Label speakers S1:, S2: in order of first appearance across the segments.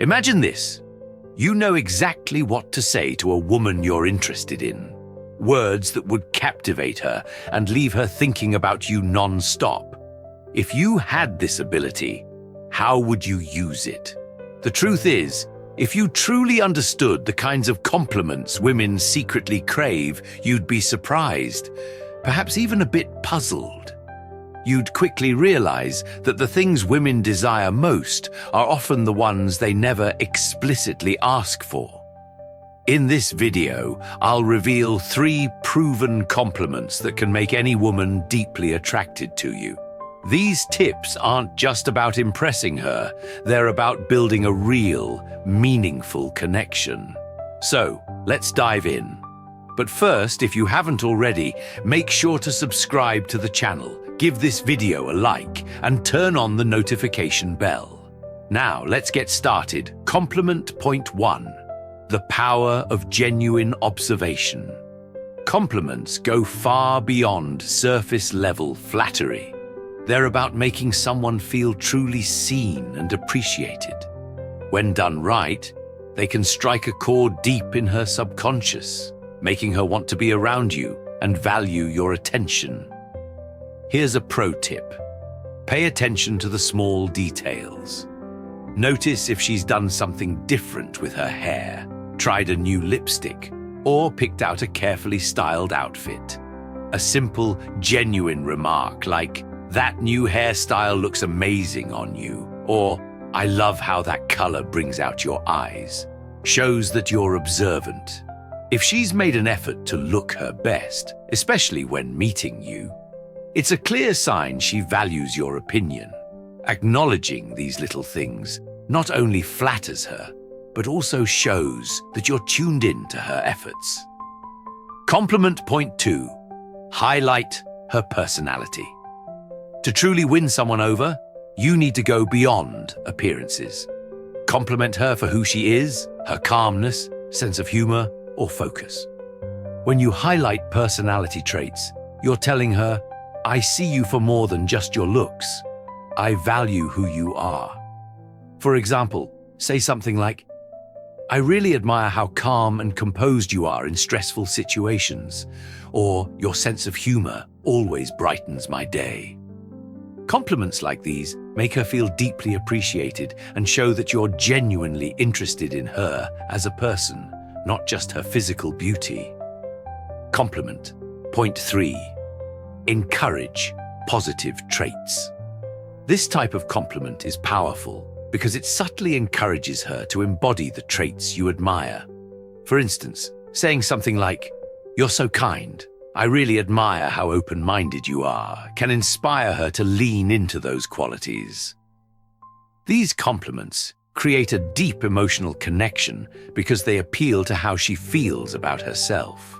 S1: Imagine this. You know exactly what to say to a woman you're interested in. Words that would captivate her and leave her thinking about you non-stop. If you had this ability, how would you use it? The truth is, if you truly understood the kinds of compliments women secretly crave, you'd be surprised, perhaps even a bit puzzled. You'd quickly realize that the things women desire most are often the ones they never explicitly ask for. In this video, I'll reveal 3 proven compliments that can make any woman deeply attracted to you. These tips aren't just about impressing her, they're about building a real, meaningful connection. So, let's dive in. But first, if you haven't already, make sure to subscribe to the channel, give this video a like, and turn on the notification bell. Now, let's get started. Compliment point 1. The power of genuine observation. Compliments go far beyond surface-level flattery. They're about making someone feel truly seen and appreciated. When done right, they can strike a chord deep in her subconscious, making her want to be around you and value your attention. Here's a pro tip. Pay attention to the small details. Notice if she's done something different with her hair, tried a new lipstick, or picked out a carefully styled outfit. A simple, genuine remark like, "That new hairstyle looks amazing on you," or "I love how that color brings out your eyes," shows that you're observant. If she's made an effort to look her best, especially when meeting you, it's a clear sign she values your opinion. Acknowledging these little things not only flatters her, but also shows that you're tuned in to her efforts. Compliment point 2. Highlight her personality. To truly win someone over, you need to go beyond appearances. Compliment her for who she is, her calmness, sense of humor, or focus. When you highlight personality traits, you're telling her, "I see you for more than just your looks. I value who you are." For example, say something like, "I really admire how calm and composed you are in stressful situations," or "Your sense of humor always brightens my day." Compliments like these make her feel deeply appreciated and show that you're genuinely interested in her as a person, not just her physical beauty. Compliment point 3. Encourage positive traits. This type of compliment is powerful because it subtly encourages her to embody the traits you admire. For instance, saying something like, "You're so kind. I really admire how open-minded you are," can inspire her to lean into those qualities. These compliments create a deep emotional connection because they appeal to how she feels about herself.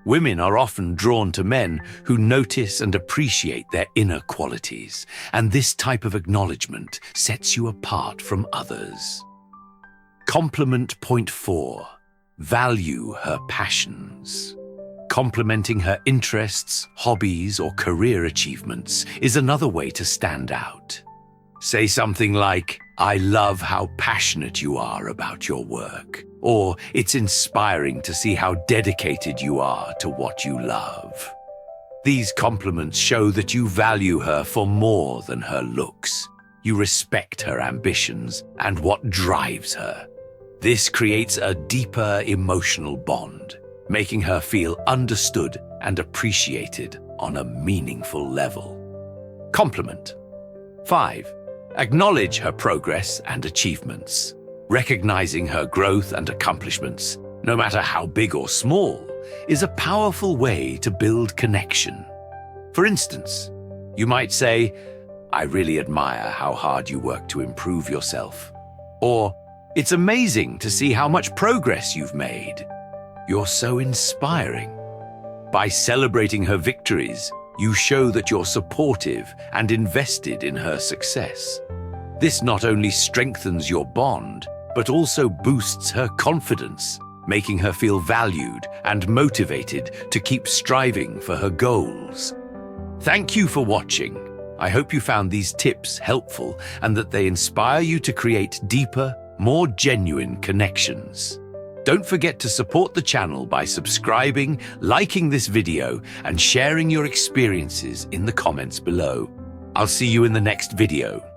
S1: Women are often drawn to men who notice and appreciate their inner qualities, and this type of acknowledgement sets you apart from others. Compliment point 4. Value her passions. Complimenting her interests, hobbies, or career achievements is another way to stand out. Say something like, "I love how passionate you are about your work," or "It's inspiring to see how dedicated you are to what you love." These compliments show that you value her for more than her looks. You respect her ambitions and what drives her. This creates a deeper emotional bond, making her feel understood and appreciated on a meaningful level. Compliment 5. Acknowledge her progress and achievements. Recognizing her growth and accomplishments, no matter how big or small, is a powerful way to build connection. For instance, you might say, "I really admire how hard you work to improve yourself," or "It's amazing to see how much progress you've made. You're so inspiring." By celebrating her victories, you show that you're supportive and invested in her success. This not only strengthens your bond, but also boosts her confidence, making her feel valued and motivated to keep striving for her goals. Thank you for watching. I hope you found these tips helpful and that they inspire you to create deeper, more genuine connections. Don't forget to support the channel by subscribing, liking this video, and sharing your experiences in the comments below. I'll see you in the next video.